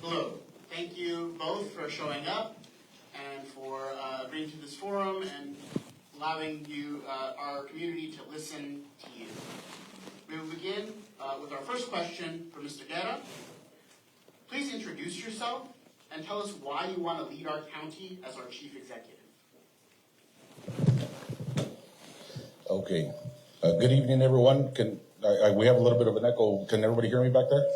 Hello. Thank you both for showing up and for agreeing to this forum and allowing our community to listen to you. We will begin with our first question for Mr. Guerra. Please introduce yourself and tell us why you want to lead our county as our chief executive. Okay. Good evening, everyone. We have a little bit of an echo. Can everybody hear me back there?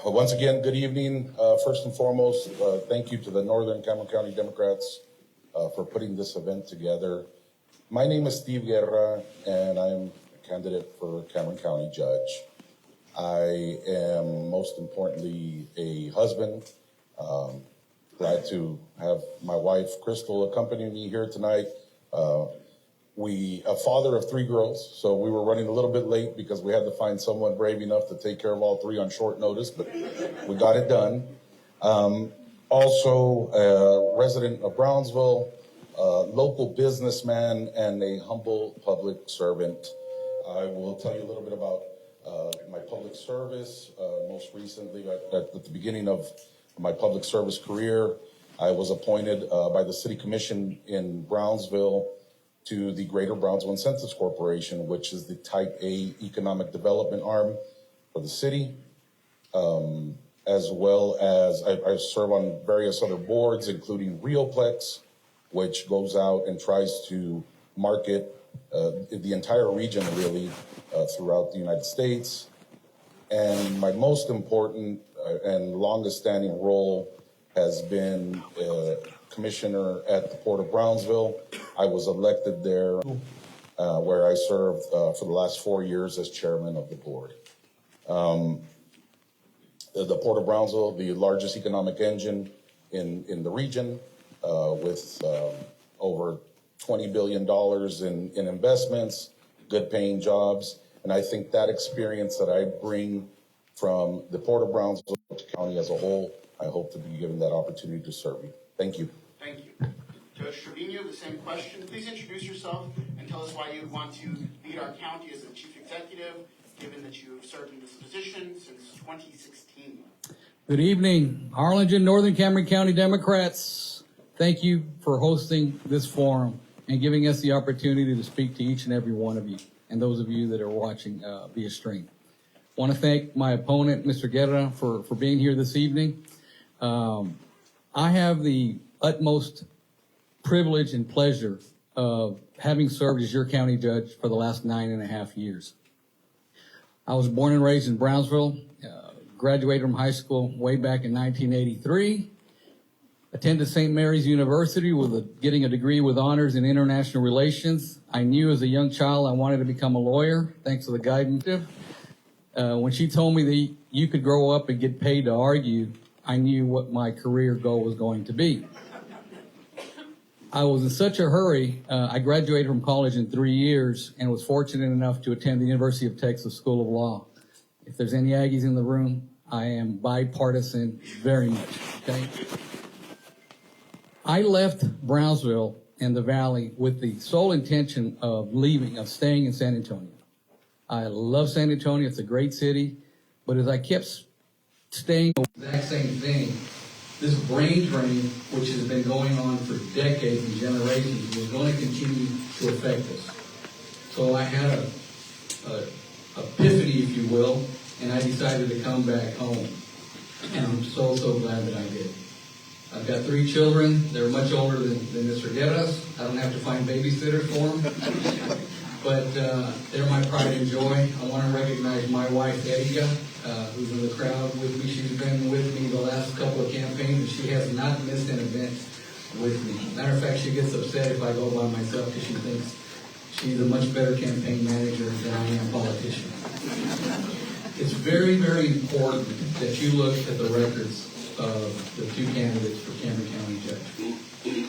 Once again, good evening. First and foremost, thank you to the Northern Cameron County Democrats for putting this event together. My name is Steve Guerra, and I'm a candidate for Cameron County Judge. I am, most importantly, a husband. Glad to have my wife, Crystal, accompany me here tonight. A father of 3 girls, so we were running a little bit late because we had to find someone brave enough to take care of all 3 on short notice, but we got it done. Also, a resident of Brownsville, local businessman, and a humble public servant. I will tell you a little bit about my public service. Most recently, at the beginning of my public service career, I was appointed by the City Commission in Brownsville to the Greater Brownsville Census Corporation, which is the Type A economic development arm for the city, as well as I serve on various other boards, including Rioplex, which goes out and tries to market the entire region, really, throughout the United States. And my most important and longest-standing role has been commissioner at the Port of Brownsville. I was elected there, where I served for the last 4 years as chairman of the board. The Port of Brownsville, the largest economic engine in the region, with over $20 billion in investments, good paying jobs. And I think that experience that I bring from the Port of Brownsville to county as a whole, I hope to be given that opportunity to serve you. Thank you. Thank you. Judge Trevino, the same question. Please introduce yourself and tell us why you want to lead our county as the chief executive, given that you have served in this position since 2016. Good evening, Harlingen, Northern Cameron County Democrats. Thank you for hosting this forum and giving us the opportunity to speak to each and every one of you and those of you that are watching via stream. I want to thank my opponent, Mr. Guerra, for being here this evening. I have the utmost privilege and pleasure of having served as your county judge for the last 9.5 years. I was born and raised in Brownsville, graduated from high school way back in 1983, attended St. Mary's University getting a degree with honors in international relations. I knew as a young child I wanted to become a lawyer, thanks to the guidance. When she told me that you could grow up and get paid to argue, I knew what my career goal was going to be. I was in such a hurry. I graduated from college in 3 years and was fortunate enough to attend the University of Texas School of Law. If there's any Aggies in the room, I am bipartisan very much, okay? I left Brownsville and the Valley with the sole intention of staying in San Antonio. I love San Antonio, it's a great city, but as I kept staying, the exact same thing, this brain drain, which has been going on for decades and generations, was going to continue to affect us. So I had a epiphany, if you will, and I decided to come back home. And I'm so glad that I did. I've got 3 children. They're much older than Mr. Guerra's. I don't have to find babysitters for them. But they're my pride and joy. I want to recognize my wife, Erika, who's in the crowd with me. She's been with me the last couple of campaigns, and she has not missed an event with me. Matter of fact, she gets upset if I go by myself because she thinks she's a much better campaign manager than I am politician. It's very, very important that you look at the records of the 2 candidates for Cameron County Judge.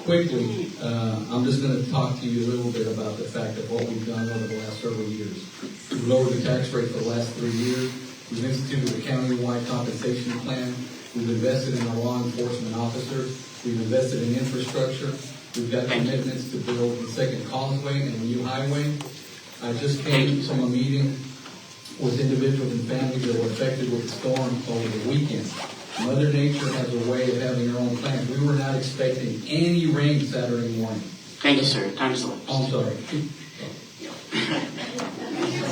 Quickly, I'm just going to talk to you a little bit about the fact of what we've done over the last several years. We've lowered the tax rate for the last 3 years. We've instituted a county-wide compensation plan. We've invested in our law enforcement officers. We've invested in infrastructure. We've got commitments to build the second causeway and a new highway. I just came from a meeting with individuals and families that were affected with the storm over the weekend. Mother Nature has a way of having her own plans. We were not expecting any rain Saturday morning. Thank you, sir. Time's up. I'm sorry.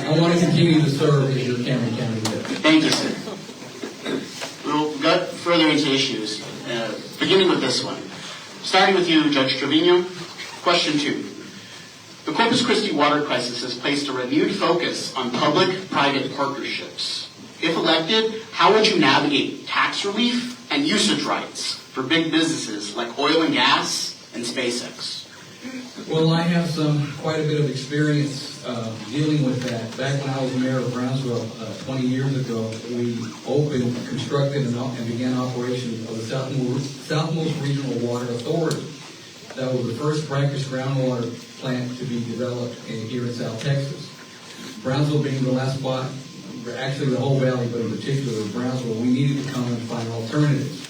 I want to continue to serve as your Cameron County Judge. Thank you, sir. We'll get further into issues, beginning with this one. Starting with you, Judge Trevino. Question 2. The Corpus Christi water crisis has placed a renewed focus on public-private partnerships. If elected, how would you navigate tax relief and usage rights for big businesses like oil and gas and SpaceX? Well, I have quite a bit of experience dealing with that. Back when I was mayor of Brownsville 20 years ago, we constructed, and began operation of the Southmost Regional Water Authority. That was the first brackish groundwater plant to be developed here in South Texas. Brownsville being the last spot, actually the whole valley, but in particular Brownsville, we needed to come and find alternatives.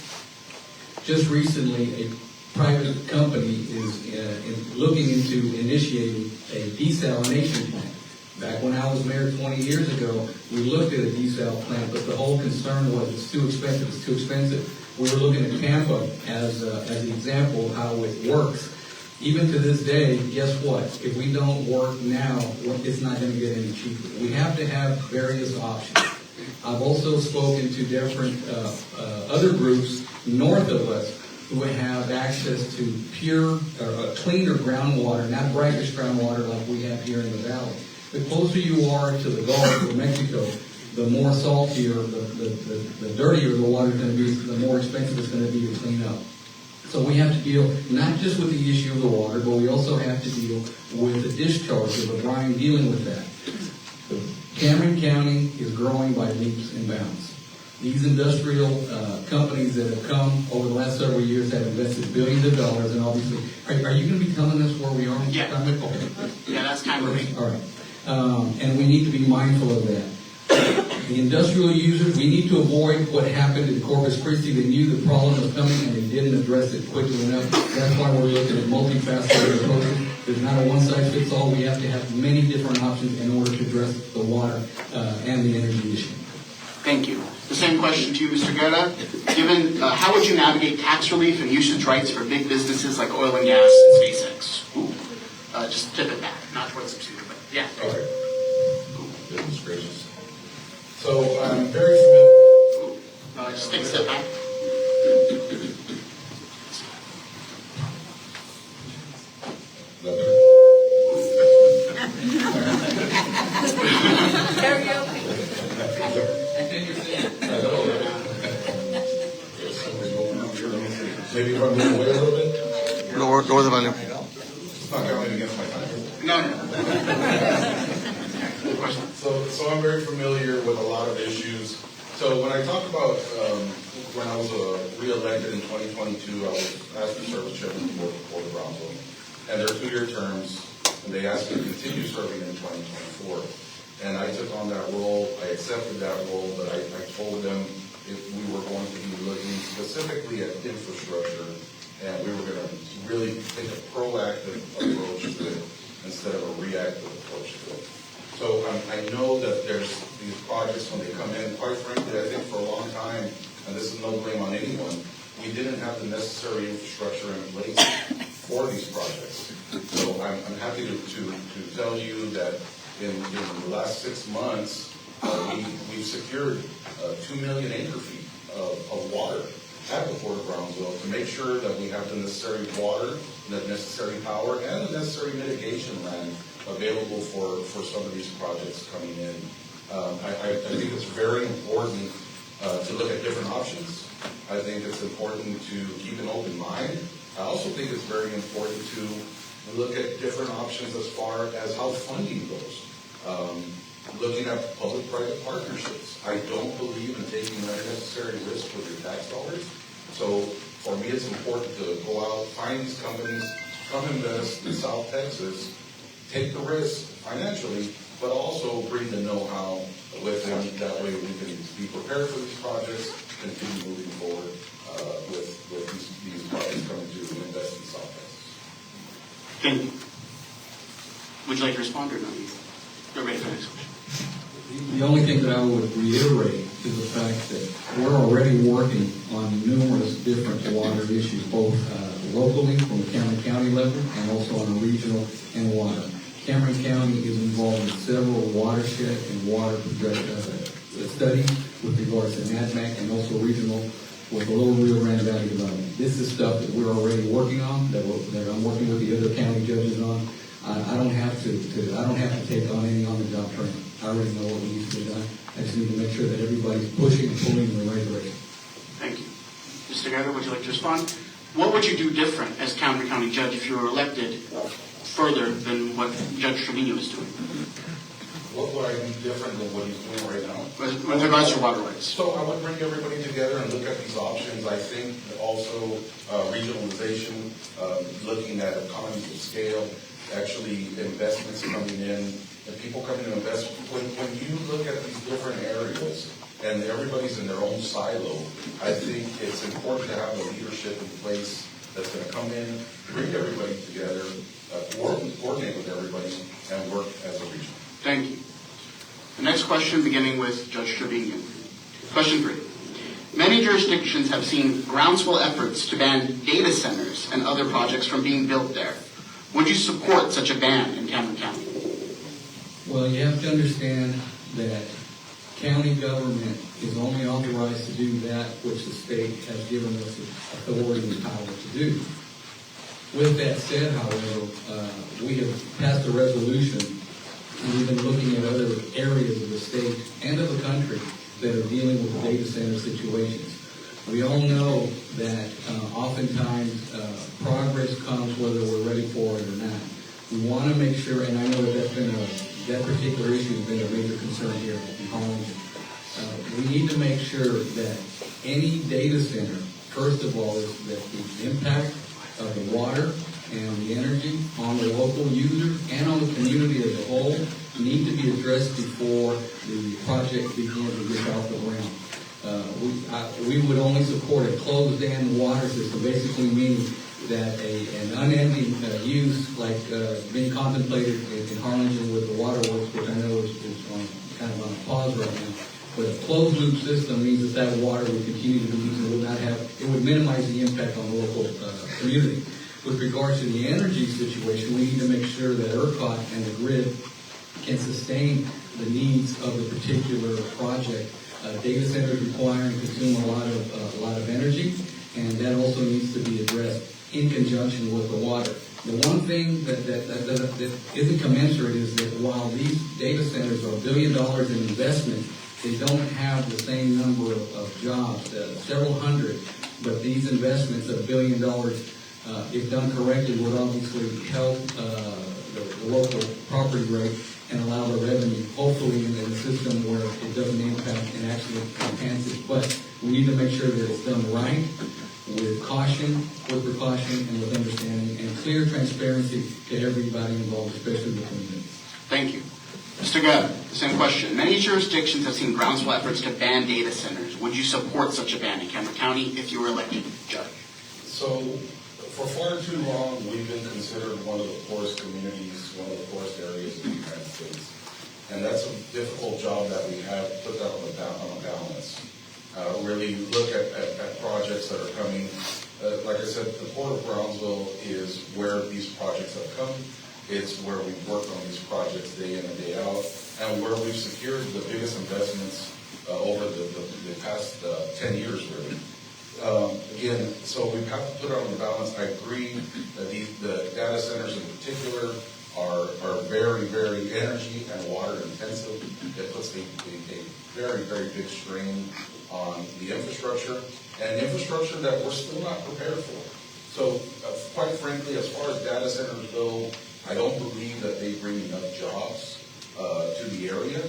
Just recently, a private company is looking into initiating a desalination plant. Back when I was mayor 20 years ago, we looked at a desal plant, but the whole concern was it's too expensive. We were looking at Tampa as an example of how it works. Even to this day, guess what? If we don't work now, it's not going to get any cheaper. We have to have various options. I've also spoken to different other groups north of us who have access to pure, cleaner groundwater, not brackish groundwater like we have here in the valley. The closer you are to the Gulf of Mexico, the more saltier, the dirtier the water is going to be, the more expensive it's going to be to clean up. So we have to deal not just with the issue of the water, but we also have to deal with the discharge of the brine dealing with that. Cameron County is growing by leaps and bounds. These industrial companies that have come over the last several years have invested billions of dollars, and obviously, are you going to be telling us where we are? Yeah. Okay. Yeah, that's kind of All right. And we need to be mindful of that. The industrial users, we need to avoid what happened in Corpus Christi. They knew the problem was coming and they didn't address it quickly enough. That's why we're looking at multifaceted approaches. There's not a one-size-fits-all. We have to have many different options in order to address the water and the energy issue. Thank you. The same question to you, Mr. Guerra. Given, how would you navigate tax relief and usage rights for big businesses like oil and gas and SpaceX? Just tip it back, not towards the student, but yeah. All right. Goodness gracious. So I'm very familiar. Just take a step back. Maybe if I move away a little bit? Lower the volume. It's not counting against my time. No. So I'm very familiar with a lot of issues. So when I talk about when I was re-elected in 2022, I was asked to serve as chairman of the board of Brownsville. And they're 2-year terms, and they asked me to continue serving in 2024. And I took on that role. I accepted that role, but I told them if we were going to be looking specifically at infrastructure, and we were going to really take a proactive approach to it instead of a reactive approach to it. So I know that there's these projects when they come in, quite frankly, I think for a long time, and this is no blame on anyone, we didn't have the necessary infrastructure in place for these projects. So I'm happy to tell you that in the last 6 months, we've secured 2 million acre-feet of water at the Port of Brownsville to make sure that we have the necessary water, the necessary power, and the necessary mitigation land available for some of these projects coming in. I think it's very important to look at different options. I think it's important to keep an open mind. I also think it's very important to look at different options as far as how funding goes. Looking at public-private partnerships. I don't believe in taking unnecessary risk with your tax dollars. So for me, it's important to go out, find these companies, come invest in South Texas, take the risk financially, but also bring the know-how with them. That way we can be prepared for these projects, continue moving forward with these projects coming to invest in South Texas. Thank you. Would you like to respond or no? You're ready for the next question. The only thing that I would reiterate is the fact that we're already working on numerous different water issues, both locally from the county level and also on a regional and water. Cameron County is involved in several watershed and water studies with regards to NADMAC and also regional with the Lower Rio Grande Valley development. This is stuff that we're already working on, that I'm working with the other county judges on. I don't have to take on any on-the-job training. I already know what needs to be done. I just need to make sure that everybody's pushing and pulling in the right direction. Thank you. Mr. Guerra, would you like to respond? What would you do different as Cameron County Judge if you were elected further than what Judge Trevino is doing? What would I do different than what he's doing right now? With regards to water rights. So I would bring everybody together and look at these options. I think also regionalization, looking at economies of scale, actually investments coming in, and people coming to invest. When you look at these different areas and everybody's in their own silo, I think it's important to have the leadership in place that's going to come in, bring everybody together, coordinate with everybody, and work as a region. Thank you. The next question, beginning with Judge Trevino. Question 3. Many jurisdictions have seen groundswell efforts to ban data centers and other projects from being built there. Would you support such a ban in Cameron County? Well, you have to understand that county government is only authorized to do that which the state has given us the authority and power to do. With that said, however, we have passed a resolution, and we've been looking at other areas of the state and of the country that are dealing with data center situations. We all know that oftentimes progress comes whether we're ready for it or not. We want to make sure, and I know that particular issue has been a major concern here in Harlingen. We need to make sure that any data center, first of all, is that the impact of the water and the energy on the local user and on the community as a whole need to be addressed before the project begins to get off the ground. We would only support a closed-in water system, basically meaning that an unending use like being contemplated in Harlingen with the waterworks, which I know is kind of on pause right now. But a closed-loop system means that water would continue to be used and it would minimize the impact on the local community. With regards to the energy situation, we need to make sure that ERCOT and the grid can sustain the needs of the particular project. Data centers require and consume a lot of energy, and that also needs to be addressed in conjunction with the water. The one thing that isn't commensurate is that while these data centers are $1 billion in investment, they don't have the same number of jobs, several hundred, but these investments of $1 billion, if done correctly, would obviously help the local property rate and allow the revenue, hopefully in a system where it doesn't impact and actually enhance it. But we need to make sure that it's done right, with caution, with precaution, and with understanding, and clear transparency to everybody involved, especially the community. Thank you. Mr. Guerra, the same question. Many jurisdictions have seen groundswell efforts to ban data centers. Would you support such a ban in Cameron County if you were elected judge? So, for far too long, we've been considered one of the poorest communities, one of the poorest areas in the United States. And that's a difficult job that we have put that on a balance. Really look at projects that are coming. Like I said, the Port of Brownsville is where these projects have come. It's where we've worked on these projects day in and day out, and where we've secured the biggest investments over the past 10 years, really. Again, so we have to put it on the balance. I agree that the data centers in particular are very, very energy and water intensive. It puts a very, very big strain on the infrastructure, and infrastructure that we're still not prepared for. So quite frankly, as far as data centers go, I don't believe that they bring enough jobs to the area.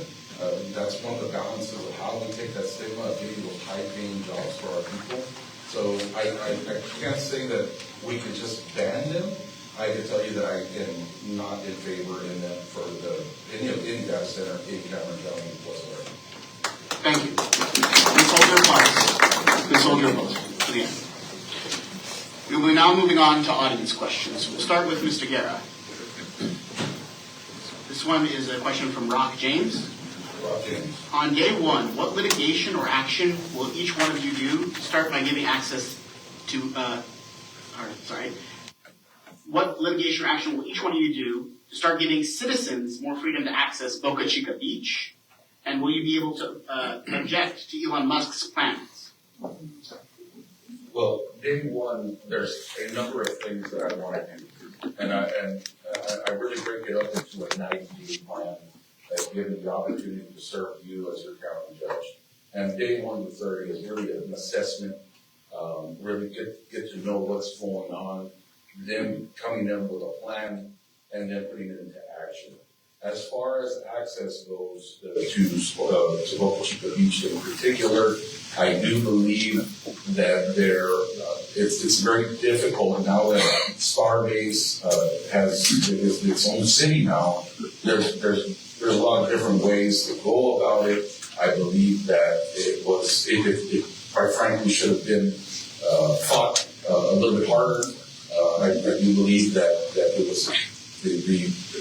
That's one of the balances of how we take that stigma of getting those high-paying jobs for our people. So I can't say that we could just ban them. I can tell you that I am not in favor in that for any data center in Cameron County whatsoever. Thank you. Consult your advice. Consult your opposed. To the end. We will be now moving on to audience questions. We'll start with Mr. Guerra. This This one is a question from Rock James. Rock James. On day one, what litigation or action will each one of you do? Start by giving access to, What litigation or action will each one of you do to start giving citizens more freedom to access Boca Chica Beach? And will you be able to object to Elon Musk's plans? Well, day one, there's a number of things that I want to do, and I really break it up into a 90-day plan that gives me the opportunity to serve you as your county judge. And day 1 to 30 is really an assessment, really get to know what's going on, then coming in with a plan, and then putting it into action. As far as access goes to Boca Chica Beach in particular, I do believe that it's very difficult now that Starbase has its own city now. There's a lot of different ways to go about it. I believe that it quite frankly should have been fought a little bit harder. I do believe that it was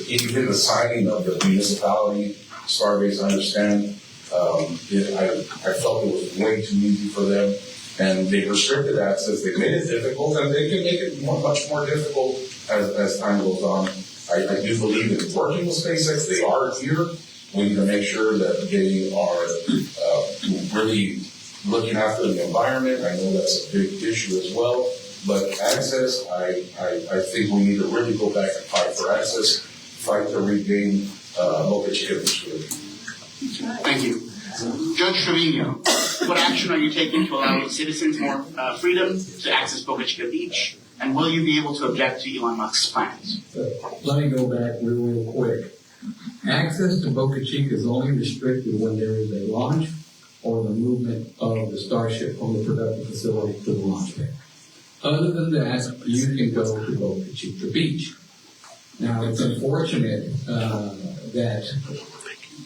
even the signing of the municipality, Starbase, I understand, I felt it was way too easy for them, and they restricted access. They made it difficult, and they can make it much more difficult as time goes on. I do believe in working with SpaceX. They are here. We need to make sure that they are really looking after the environment. I know that's a big issue as well. But access, I think we need to really go back and fight for access, fight to regain Boca Chica Beach. Thank you. Judge Trevino, what action are you taking to allow citizens more freedom to access Boca Chica Beach? And will you be able to object to Elon Musk's plans? Let me go back real quick. Access to Boca Chica is only restricted when there is a launch or the movement of the Starship from the production facility to the launch pad. Other than that, you can go to Boca Chica Beach. Now, it's unfortunate that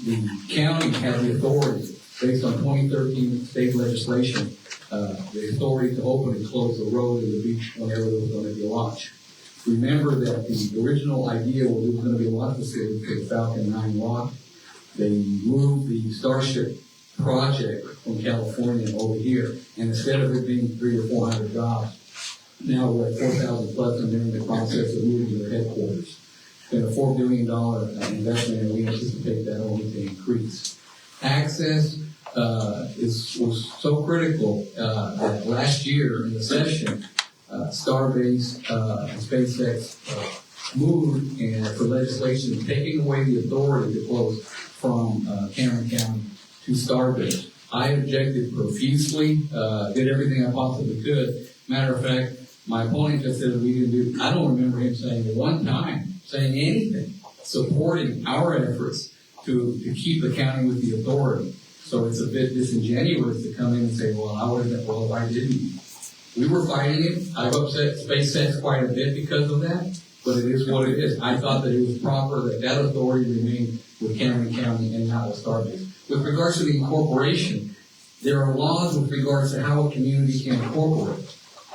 the county had the authority, based on 2013 state legislation, the authority to open and close the road to the beach whenever there was going to be a launch. Remember that the original idea was there was going to be a launch facility for the Falcon 9 rocket. They moved the Starship project from California over here, and instead of it being 300 or 400 jobs, now we're at 4,000 plus, and they're in the process of moving to their headquarters. It's been a $4 billion investment, and we anticipate that only to increase. Access was so critical that last year in the session, Starbase and SpaceX moved for legislation taking away the authority to close from Cameron County to Starbase. I objected profusely, did everything I possibly could. Matter of fact, my opponent just said we didn't do. I don't remember him saying one time, saying anything, supporting our efforts to keep the county with the authority. So it's a bit disingenuous to come in and say, well, why didn't you? We were fighting it. I've upset SpaceX quite a bit because of that, but it is what it is. I thought that it was proper that authority remained with Cameron County and not with Starbase. With regards to the incorporation, there are laws with regards to how a community can incorporate.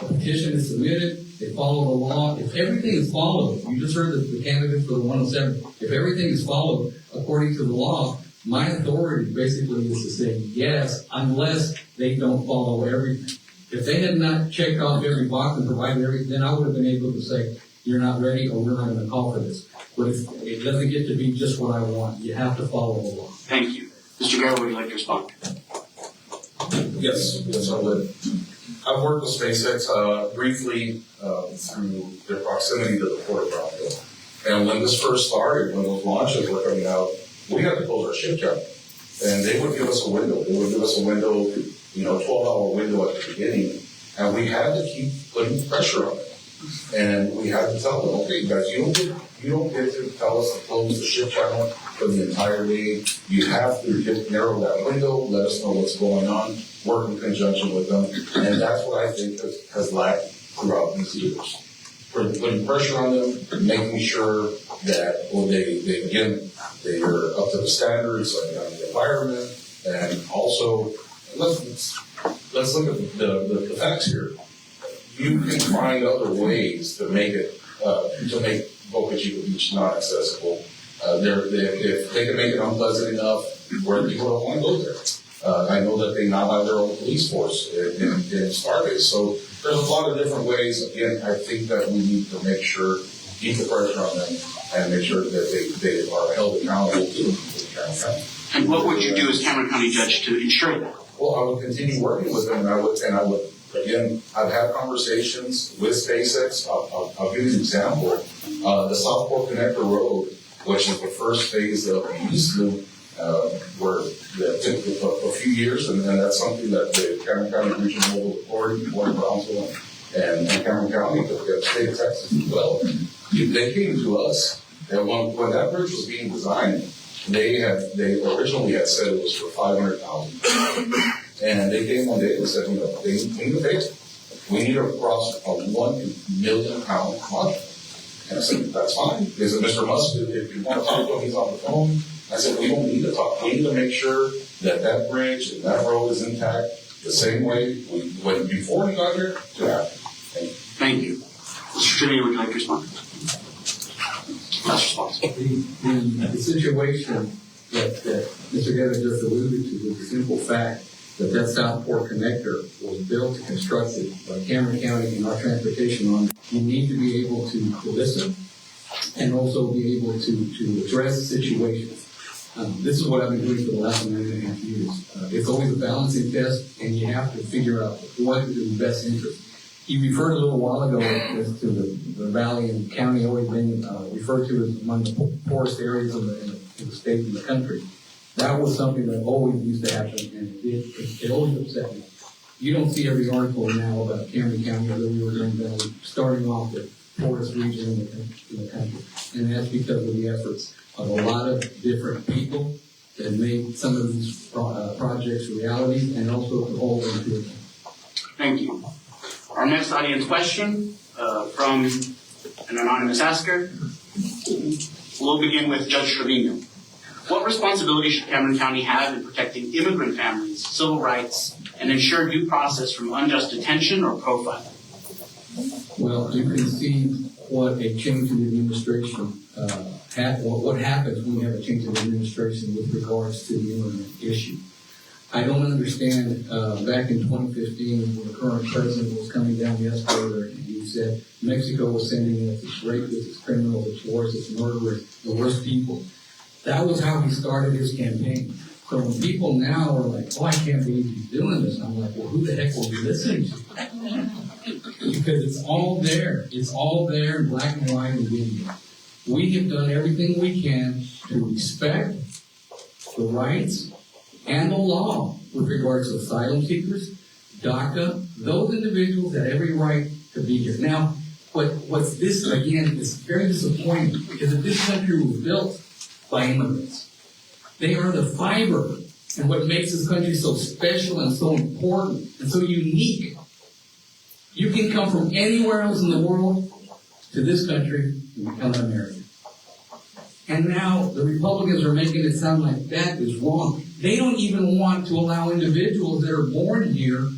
A petition is submitted, they follow the law. If everything is followed, you just heard the candidate for the 107, if everything is followed according to the law, my authority basically is to say yes, unless they don't follow everything. If they had not checked off every box and provided everything, then I would have been able to say, you're not ready or we're not going to call for this. But it doesn't get to be just what I want. You have to follow the law. Thank you. Mr. Guerrero, would you like to respond? Yes, I would. I've worked with SpaceX briefly through their proximity to the Port of Brownsville. And when this first started, when those launches were coming out, we had to close our ship channel. And they would give us a window. They would give us a window, 12-hour window at the beginning. And we had to keep putting pressure on it. And we had to tell them, okay, guys, you don't get to tell us to close the ship channel for the entire day. You have to narrow that window, let us know what's going on, work in conjunction with them. And that's what I think has lacked throughout these years. Putting pressure on them, making sure that they are up to the standards of the environment, and also let's look at the facts here. You can find other ways to make Boca Chica Beach not accessible. if they can make it unpleasant enough where people don't want to go there. I know that they now have their own police force in Starbase. So there's a lot of different ways. Again, I think that we need to make sure, keep the pressure on them, and make sure that they are held accountable to Cameron County. And what would you do as Cameron County judge to ensure that? Well, I would continue working with them, and I would again, I've had conversations with SpaceX. I'll give you an example. The Southport Connector Road, which is the first phase of the East Loop, where it took a few years, and that's something that the Cameron County Regional Mobile Authority, Warren Brownsville, and Cameron County, the state of Texas as well, they came to us, and when that bridge was being designed, they originally had said it was for $500,000, and they came one day and said, we need to pay it. We need to cross a 1 million pound project. And I said, that's fine. They said, Mr. Musk, if you want to talk to him, he's on the phone. I said, we don't need to talk. We need to make sure that that bridge and that road is intact the same way before we got here to happen. Thank you. Mr. Trivia, would you like to respond? Last response. The situation that Mr. Devin just alluded to was the simple fact that Southport connector was built and constructed by Cameron County and our transportation on. You need to be able to listen and also be able to address situations. This is what I've been doing for the last 9.5 years. It's always a balancing test, and you have to figure out what is in the best interest. You referred a little while ago as to the valley and county always been referred to as among the poorest areas in the state and the country. That was something that always used to happen, and it always upset me. You don't see every article now about Cameron County or the Rio Grande Valley starting off the poorest region in the country, and that's because of the efforts of a lot of different people that made some of these projects realities, and also to hold them to account. Thank you. Our next audience question from an anonymous asker. We'll begin with Judge Trevino. What responsibility should Cameron County have in protecting immigrant families, civil rights, and ensure due process from unjust detention or profiling? Well, you can see what a change in administration what happens when you have a change in administration with regards to the immigrant issue. I don't understand, back in 2015, when the current president was coming down the escalator and he said Mexico was sending us its rapists, its criminals, its wars, its murderers, the worst people. That was how he started his campaign. So when people now are like, oh, I can't believe he's doing this, I'm like, well, who the heck will be listening to? Because it's all there. It's all there in black and white and video. We have done everything we can to respect the rights and the law with regards to asylum seekers, DACA, those individuals have every right to be here. Now, what's this, again, is very disappointing, because if this country was built by immigrants, they are the fiber and what makes this country so special and so important and so unique. You can come from anywhere else in the world to this country and become an American. And now the Republicans are making it sound like that is wrong. They don't even want to allow individuals that are born here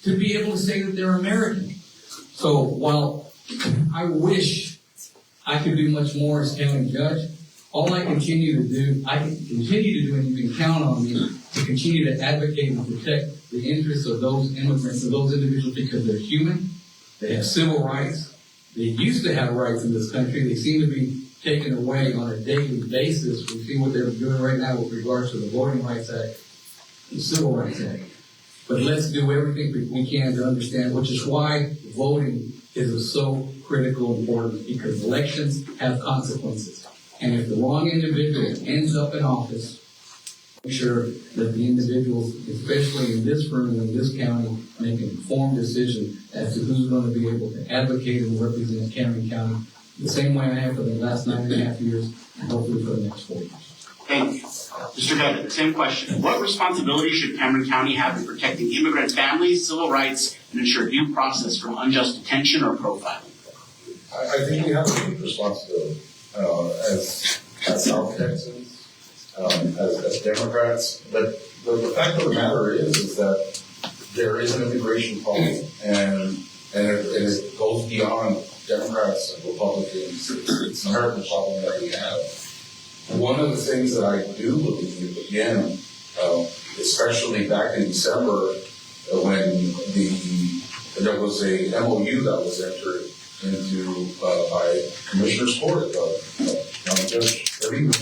to be able to say that they're American. So while I wish I could do much more as county judge, all I continue to do, and you can count on me to continue to advocate and protect the interests of those immigrants and those individuals, because they're human, they have civil rights, they used to have rights in this country, they seem to be taken away on a daily basis. We see what they're doing right now with regards to the Voting Rights Act and the Civil Rights Act. But let's do everything we can to understand, which is why voting is so critical and important, because elections have consequences. And if the wrong individual ends up in office, make sure that the individuals, especially in this room, in this county, make an informed decision as to who's going to be able to advocate and represent Cameron County the same way I have for the last 9.5 years, and hopefully for the next 4 years. Thank you. Mr. Bennett, same question. What responsibility should Cameron County have in protecting immigrant families, civil rights, and ensure due process from unjust detention or profiling? I think we have a big responsibility as South Texans, as Democrats. But the fact of the matter is that there is an immigration problem, and it goes beyond Democrats and Republicans. It's an American problem that we have. One of the things that I do believe, again, especially back in December, when there was a MOU that was entered into by Commissioner's Court, Judge Carrera,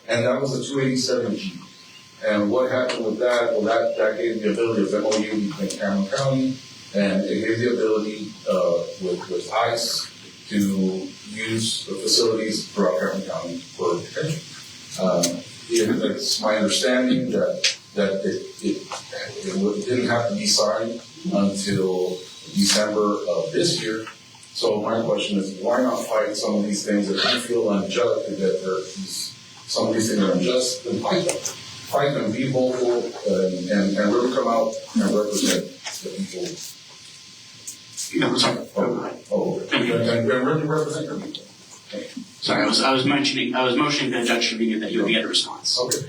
and that was a 287G. And what happened with that? Well, that gave the ability of MOU between Cameron County, and it gave the ability with ICE to use the facilities throughout Cameron County for detention. It's my understanding that it didn't have to be signed until December of this year. So my question is, why not fight some of these things that you feel unjust, some of these things are unjust, and fight them. Fight them, be vocal, and really come out and represent the people. No, sorry. And really represent your people. Sorry, I was motioning to Judge Trevino that he would get a response. Okay.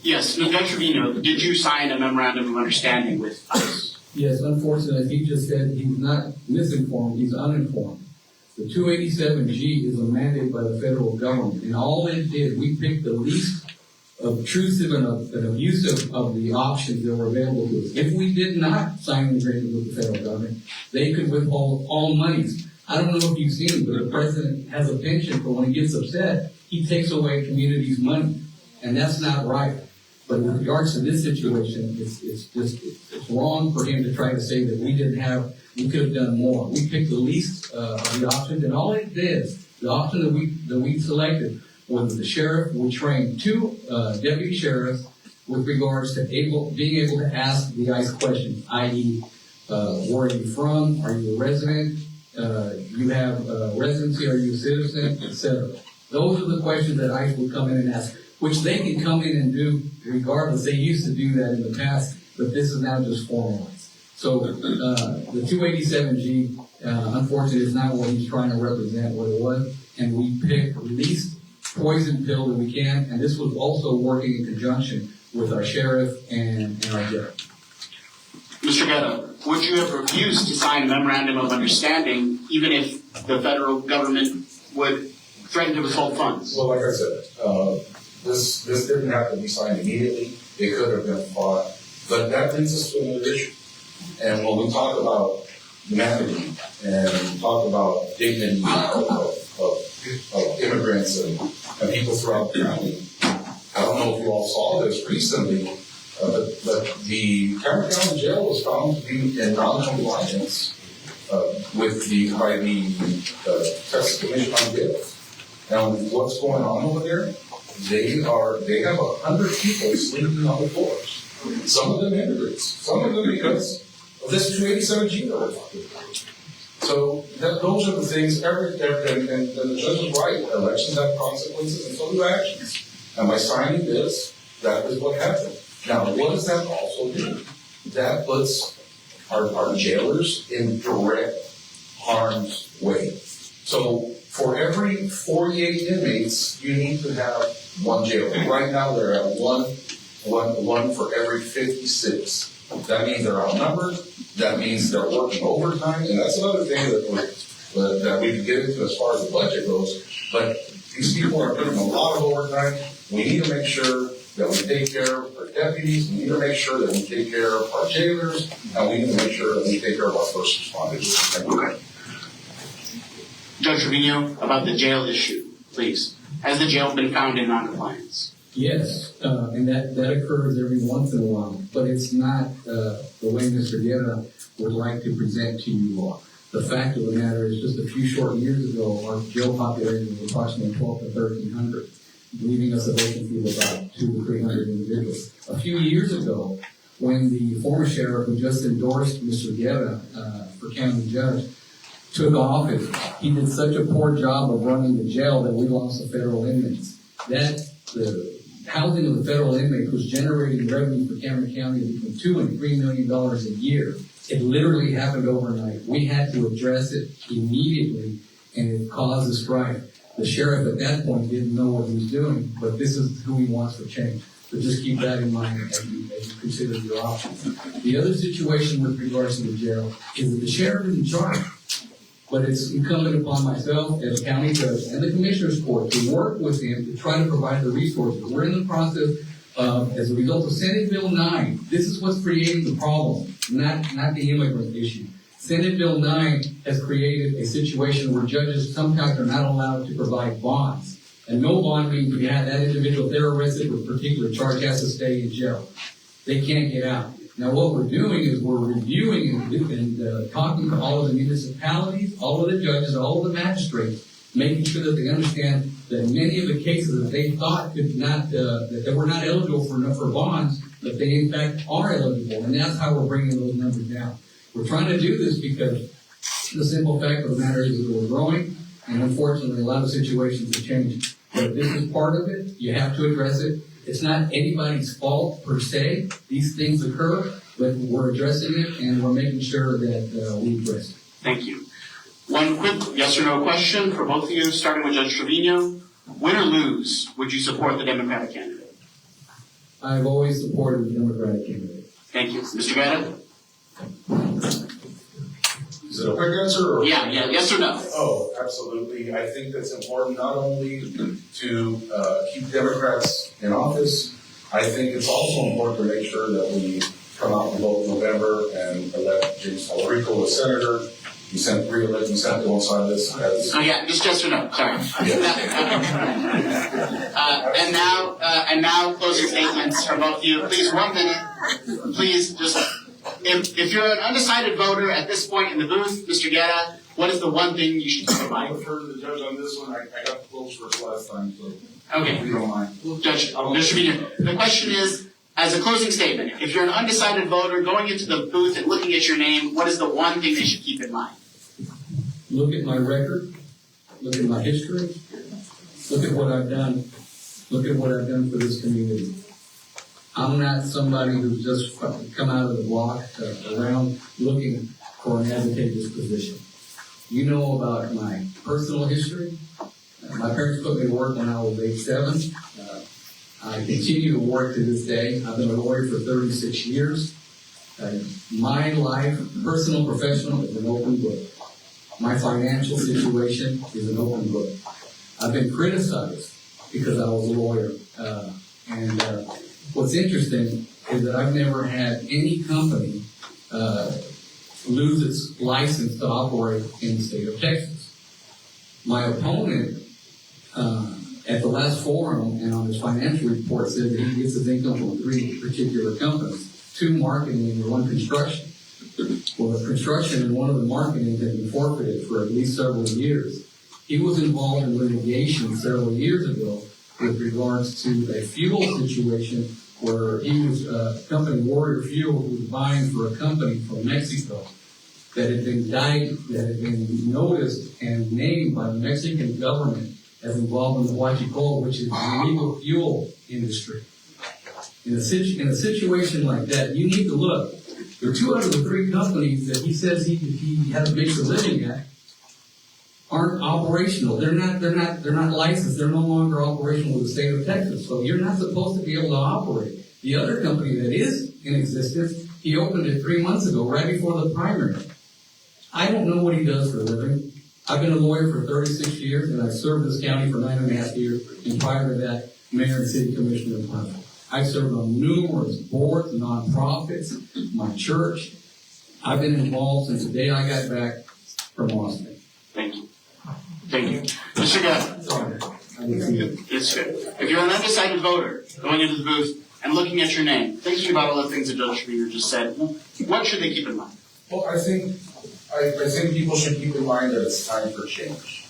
Yes, no, Judge Trevino, did you sign a memorandum of understanding with us? Yes, unfortunately, he just said he's not misinformed, he's uninformed. The 287G is a mandate by the federal government, and all it did, we picked the least obtrusive and abusive of the options that were available to us. If we did not sign an agreement with the federal government, they could withhold all monies. I don't know if you've seen it, but the president has a penchant for when he gets upset, he takes away communities' money, and that's not right. But with regards to this situation, it's wrong for him to try to say that we could have done more. We picked the least of the options, and all it did, the option that we selected was the sheriff would train 2 deputy sheriffs with regards to being able to ask the ICE questions, i.e., where are you from? Are you a resident? You have residency? Are you a citizen? Etc. Those are the questions that ICE would come in and ask, which they can come in and do regardless. They used to do that in the past, but this is now just formalized. So the 287G, unfortunately, is not what he's trying to represent, what it was, and we picked the least poison pill that we can, and this was also working in conjunction with our sheriff and our judge. Mr. Guetta, would you have refused to sign a memorandum of understanding even if the federal government would threaten to withhold funds? Well, like I said, this didn't have to be signed immediately. It could have been fought. But that brings us to another issue. And when we talk about humanity and talk about dignity of immigrants and people throughout the county, I don't know if you all saw this recently, but the Cameron County Jail was found to be in non-compliance by the Texas Commission on Jails. Now, what's going on over there? They have 100 people sleeping on the floors. Some of them immigrants. Some of them because of this 287G that we're talking about. So those are the things. And the judge is right. Elections have consequences, and so do actions. And by signing this, that is what happened. Now, what does that also do? That puts our jailers in direct harm's way. So for every 48 inmates, you need to have 1 jailer. Right now, they're at one for every 56. That means they're outnumbered. That means they're working overtime, and that's another thing that we can get into as far as the budget goes. But these people are putting a lot of overtime. We need to make sure that we take care of our deputies. We need to make sure that we take care of our jailers, and we need to make sure that we take care of our first responders. Okay. Judge Trevino, about the jail issue, please. Has the jail been found in noncompliance? Yes, and that occurs every once in a while, but it's not the way Mr. Guerra would like to present to you all. The fact of the matter is, just a few short years ago, our jail population was approximately 1,200 to 1,300, leaving us a vacancy of about 200 to 300 individuals. A few years ago, when the former sheriff who just endorsed Mr. Guerra for county judge took office, he did such a poor job of running the jail that we lost the federal inmates. The housing of the federal inmates was generating revenue for Cameron County of between $2 and $3 million a year. It literally happened overnight. We had to address it immediately, and it caused a strife. The sheriff at that point didn't know what he was doing, but this is who he wants for change. So just keep that in mind as you consider your options. The other situation with regards to the jail is that the sheriff is in charge. But it's incumbent upon myself as a county judge and the commissioner's court to work with him to try to provide the resources. We're in the process of, as a result of Senate Bill 9, this is what's creating the problem, not the immigrant issue. Senate Bill 9 has created a situation where judges sometimes are not allowed to provide bonds. And no bond means that individual, if they're arrested with a particular charge, has to stay in jail. They can't get out. Now, what we're doing is we're reviewing and talking to all of the municipalities, all of the judges, all of the magistrates, making sure that they understand that many of the cases that they thought could not, that they were not eligible for bonds, that they in fact are eligible, and that's how we're bringing those numbers down. We're trying to do this because the simple fact of the matter is that we're growing, and unfortunately, a lot of situations have changed. But this is part of it. You have to address it. It's not anybody's fault per se. These things occur, but we're addressing it and we're making sure that we address it. Thank you. One quick yes or no question for both of you, starting with Judge Trevino. Win or lose, would you support the Democratic candidate? I've always supported the Democratic candidate. Thank you. Mr. Guerra? Is it a quick answer? Or? Yeah, yes or no? Oh, absolutely. I think that's important not only to keep Democrats in office, I think it's also important to make sure that we come out and vote in November and elect James Político as senator. He sent re-elect him alongside this. Oh yeah, just yes or no. Sorry. And now closing statements from both of you. Please, 1 minute. Please just. If you're an undecided voter at this point in the booth, Mr. Guerra, what is the one thing you should keep in mind? I defer to the judge on this one. I got close first last time, so okay. if you don't mind. Judge, the question is, as a closing statement, if you're an undecided voter going into the booth and looking at your name, what is the one thing they should keep in mind? Look at my record. Look at my history. Look at what I've done. Look at what I've done for this community. I'm not somebody who's just come out of the block around looking for an advantageous position. You know about my personal history. My parents put me to work when I was age 7. I continue to work to this day. I've been a lawyer for 36 years. My life, personal and professional, is an open book. My financial situation is an open book. I've been criticized because I was a lawyer. What's interesting is that I've never had any company lose its license to operate in the state of Texas. My opponent at the last forum and on his financial report said that he gets his income from 3 particular companies, 2 marketing and 1 construction. Well, the construction and one of the marketing had been forfeited for at least several years. He was involved in litigation several years ago with regards to a fuel situation where he was company Warrior Fuel was buying for a company from Mexico that had been noticed and named by the Mexican government as involved in the huachicol, which is the illegal fuel industry. In a situation like that, you need to look. There are 2 out of the 3 companies that he says he makes a living at aren't operational. They're not licensed. They're no longer operational with the state of Texas. So you're not supposed to be able to operate. The other company that is in existence, he opened it 3 months ago, right before the primary. I don't know what he does for a living. I've been a lawyer for 36 years, and I've served this county for 9.5 years, and prior to that, mayor and city commissioner of Pueblo. I've served on numerous boards, nonprofits, my church. I've been involved since the day I got back from Austin. Thank you. Thank you. Mr. Guerra. It's good. If you're an undecided voter going into the booth and looking at your name, thinking about all the things that Judge Schreier just said, what should they keep in mind? Well, I think people should keep in mind that it's time for change.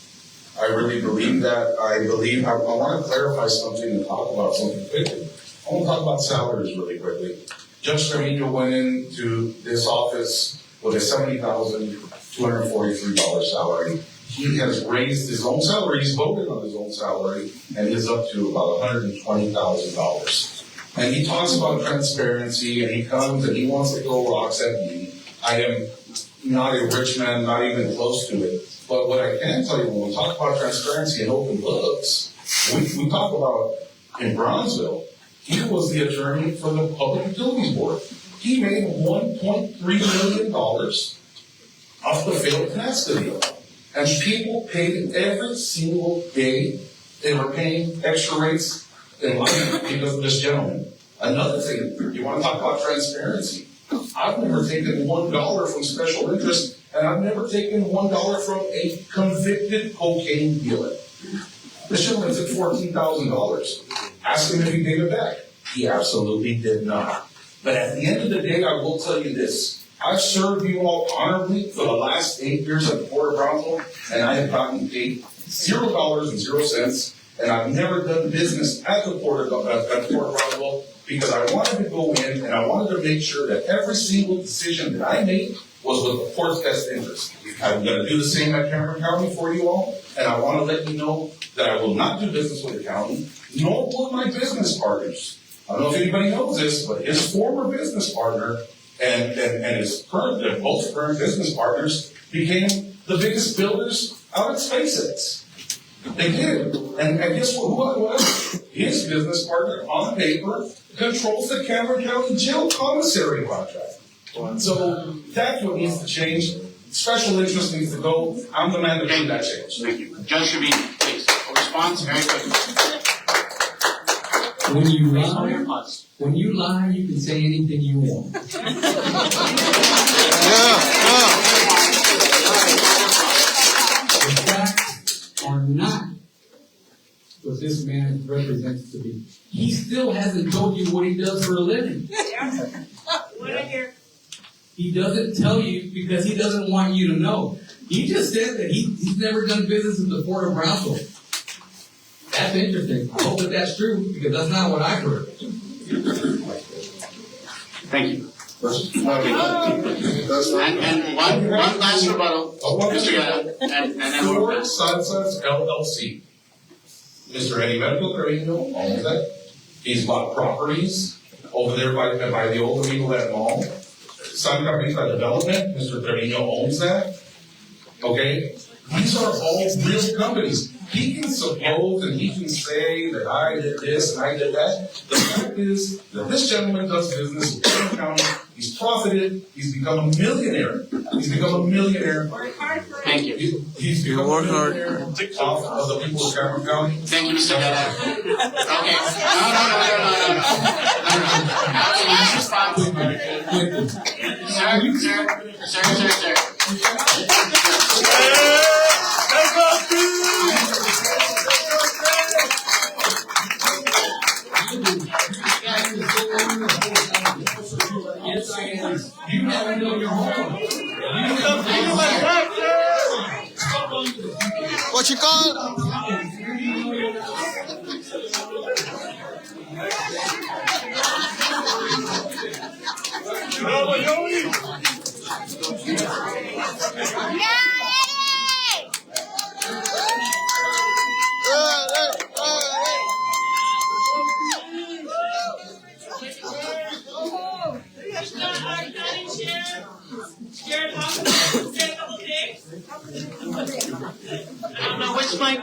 I really believe that. I want to clarify something and talk about something quickly. I want to talk about salaries really quickly. Judge Trevino went into this office with a $70,243 salary. He has raised his own salary. He's voted on his own salary, and is up to about $120,000. And he talks about transparency, and he comes and he wants to throw rocks at me. I am not a rich man, not even close to it. But what I can tell you, when we talk about transparency and open books, we talk about in Brownsville, he was the attorney for the Public Utilities Board. He made $1.3 million off the failed Canasta deal. And people paid every single day. They were paying extra rates in line because of this gentleman. Another thing, you want to talk about transparency. I've never taken $1 from special interest, and I've never taken $1 from a convicted cocaine dealer. This gentleman took $14,000. Ask him if he paid it back. He absolutely did not. But at the end of the day, I will tell you this. I've served you all honorably for the last 8 years at the Port of Brownsville, and I have gotten paid $0.00, and I've never done business at the Port of Brownsville because I wanted to go in and I wanted to make sure that every single decision that I made was with the Port's best interest. I'm going to do the same at Cameron County for you all, and I want to let you know that I will not do business with the county, nor will my business partners. I don't know if anybody knows this, but his former business partner and his current, they're both current business partners, became the biggest builders out at SpaceX. They did. And guess what? Who else? His business partner, on paper, controls the Cameron County Jail commissary contract. So that's what needs to change. Special interest needs to go. I'm the man to make that change. Thank you. Judge Shavini, please. A response very quickly. When you lie, you can say anything you want. The facts are not what this man represents to be. He still hasn't told you what he does for a living. He doesn't tell you because he doesn't want you to know. He just said that he's never done business in the Port of Brownsville. That's interesting. I hope that that's true because that's not what I've heard. Thank you. And one last rebuttal, Mr. Yada, and then we'll Ford Sunsets LLC. Mr. Eddie Medical Carino owns that. He's bought properties over there by the old Eaglehead Mall. Sun Company's got development. Mr. Carino owns that. Okay? These are all real companies. He can suppose and he can say that I did this and I did that. The fact is that this gentleman does business with Cameron County. He's profited. He's become a millionaire. Thank you. He's become a millionaire off of the people of Cameron County. Thank you, Mr. Yada. Okay. No. Sir. Yes, I am. You never know your home. What you call it? I don't know which mic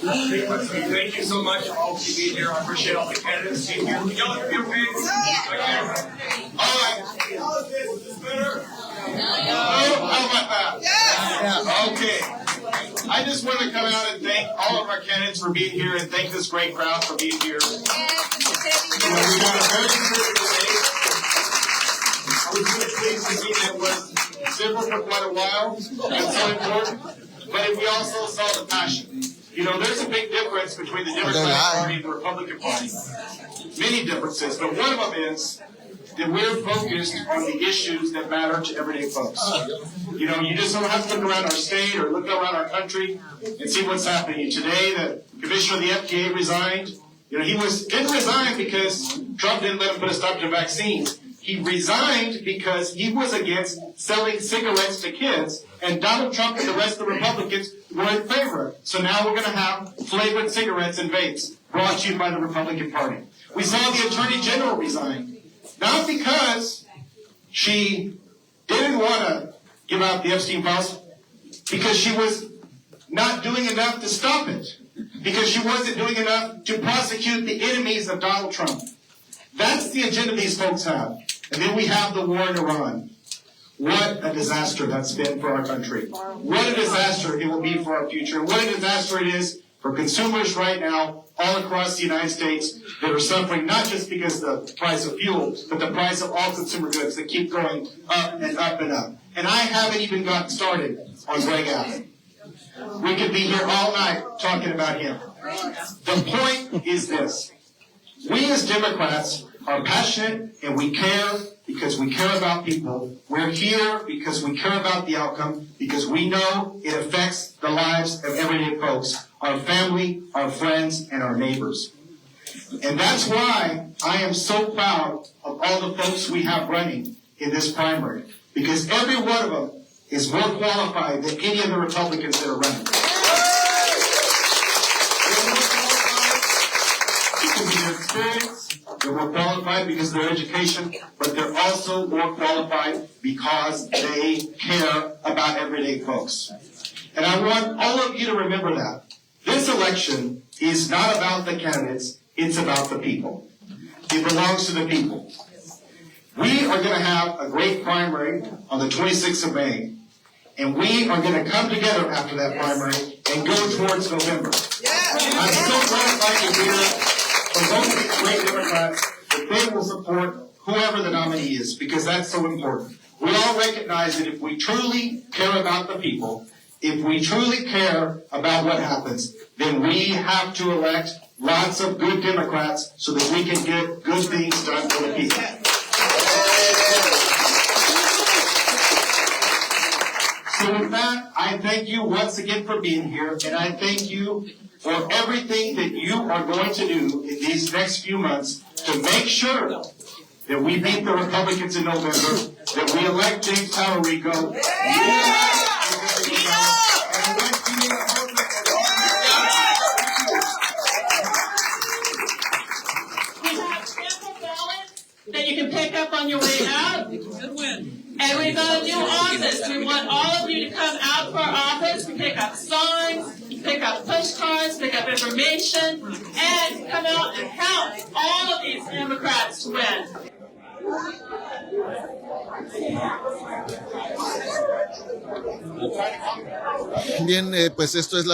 Thank you so much for all being here. I appreciate all the candidates being here. Y'all hear me okay? All right. How is this? Is this better? How about that? Yeah. Okay. I just want to come out and thank all of our candidates for being here and thank this great crowd for being here. We got a very good today. I was really pleased to see that was simple for quite a while and so important, but we also saw the passion. You know, there's a big difference between the Democratic Party and the Republican Party. Many differences, but one of them is that we're focused on the issues that matter to everyday folks. You know, you just don't have to look around our state or look around our country and see what's happening. Today, the commissioner of the FDA resigned. You know, he didn't resign because Trump didn't let him put a stop to vaccines. He resigned because he was against selling cigarettes to kids, and Donald Trump and the rest of the Republicans were in favor. So now we're going to have flavored cigarettes and vapes brought to you by the Republican Party. We saw the Attorney General resign, not because she didn't want to give out the Epstein files, because she was not doing enough to stop it, because she wasn't doing enough to prosecute the enemies of Donald Trump. That's the agenda these folks have. And then we have the war in Iran. What a disaster that's been for our country. What a disaster it will be for our future. What a disaster it is for consumers right now all across the United States that are suffering not just because of the price of fuel, but the price of all consumer goods that keep going up and up and up. And I haven't even gotten started on Greg Abbott. We could be here all night talking about him. The point is this. We as Democrats are passionate and we care because we care about people. We're here because we care about the outcome, because we know it affects the lives of everyday folks, our family, our friends, and our neighbors. And that's why I am so proud of all the folks we have running in this primary, because every one of them is more qualified than any of the Republicans that are running. Because of their experience, they're more qualified because of their education, but they're also more qualified because they care about everyday folks. And I want all of you to remember that. This election is not about the candidates, it's about the people. It belongs to the people. We are going to have a great primary on the 26th of May, and we are going to come together after that primary and go towards November. I'm so gratified to hear from both of these great Democrats that they will support whoever the nominee is, because that's so important. We all recognize that if we truly care about the people, if we truly care about what happens, then we have to elect lots of good Democrats so that we can get good things done for the people. So with that, I thank you once again for being here, and I thank you for everything that you are going to do in these next few months to make sure that we beat the Republicans in November, that we elect James Talarico. That you can pick up on your way out. And we've got a new office. We want all of you to come out for our office to pick up signs, pick up push cards, pick up information, and come out and help all of these Democrats to win. Bien, pues esto es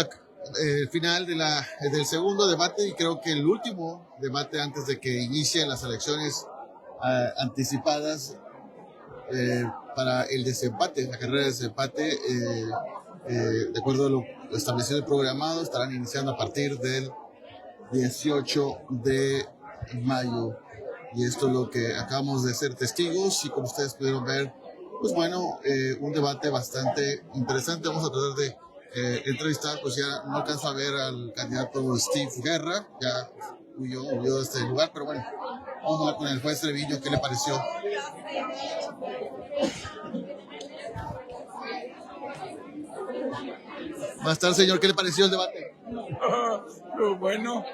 el final del segundo debate y creo que el último debate antes de que inicien las elecciones anticipadas para el desempate, la carrera de desempate, de acuerdo a lo establecido y programado, estarán iniciando a partir del 18 de mayo. Y esto es lo que acabamos de ser testigos y como ustedes pudieron ver, pues bueno, un debate bastante interesante. Vamos a tratar de entrevistar, pues ya no alcanzo a ver al candidato Steve Guerra, ya huyó de este lugar, pero bueno, vamos a hablar con el juez Treviño, ¿qué le pareció? Va a estar, señor, ¿qué le pareció el debate? Bueno.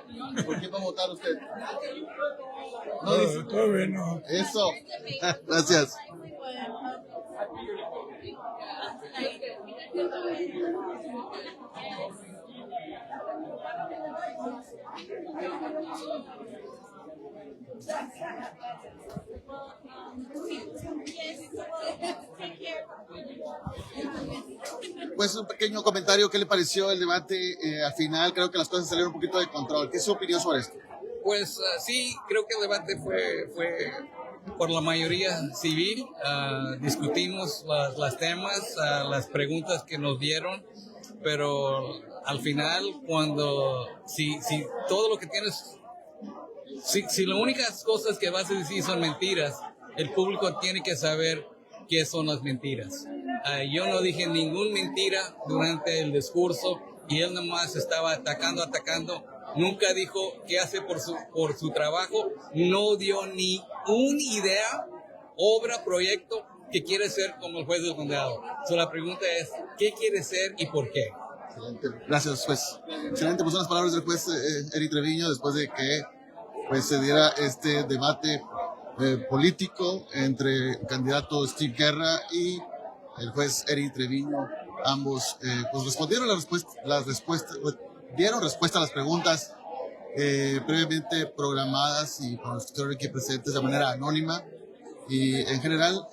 ¿Por qué va a votar usted? Todo bueno. Eso. Gracias. Pues un pequeño comentario, ¿qué le pareció el debate al final? Creo que las cosas salieron un poquito de control. ¿Qué es su opinión sobre esto? Pues sí, creo que el debate fue por la mayoría civil. Discutimos las temas, las preguntas que nos dieron, pero al final, si todo lo que tienes, si las únicas cosas que vas a decir son mentiras, el público tiene que saber qué son las mentiras. Yo no dije ninguna mentira durante el discurso y él nomás estaba atacando. Nunca dijo qué hace por su trabajo. No dio ni una idea, obra, proyecto que quiere ser como el juez del condado. La pregunta es, ¿qué quiere ser y por qué? Excelente. Gracias, juez. Excelente, pues son las palabras del juez Eri Treviño después de que pues, se diera este debate político entre el candidato Steve Guerra y el juez Eri Treviño. Ambos pues respondieron dieron respuesta a las preguntas previamente programadas y con los que estuvieron aquí presentes de manera anónima, y en general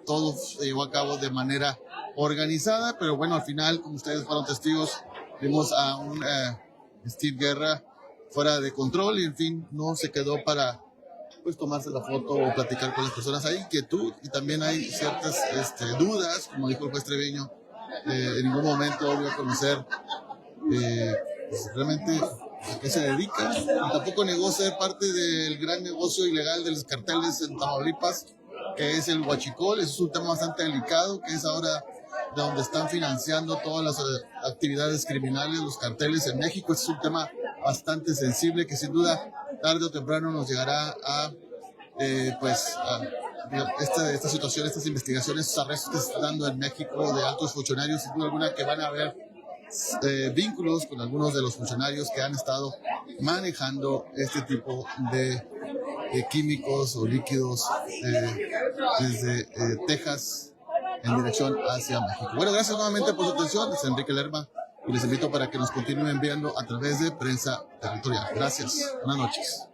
todo se llevó a cabo de manera organizada, pero bueno, al final, como ustedes fueron testigos, vimos a un Steve Guerra fuera de control y en fin, no se quedó para pues tomarse la foto o platicar con las personas. Hay inquietud y también hay ciertas dudas, como dijo el juez Treviño, en ningún momento voy a conocer pues, realmente a qué se dedica, y tampoco negó ser parte del gran negocio ilegal de los carteles en Tamaulipas, que es el huachicol. Eso es un tema bastante delicado, que es ahora de donde están financiando todas las actividades criminales, los carteles en México. Este es un tema bastante sensible que sin duda tarde o temprano nos llegará a esta situación, estas investigaciones, estos arrestos que se están dando en México de altos funcionarios, sin duda alguna que van a haber vínculos con algunos de los funcionarios que han estado manejando este tipo de químicos o líquidos desde Texas en dirección hacia México. Bueno, gracias nuevamente por su atención. Es Enrique Lerma y les invito para que nos continúen viendo a través de Prensa Territorial. Gracias. Buenas noches.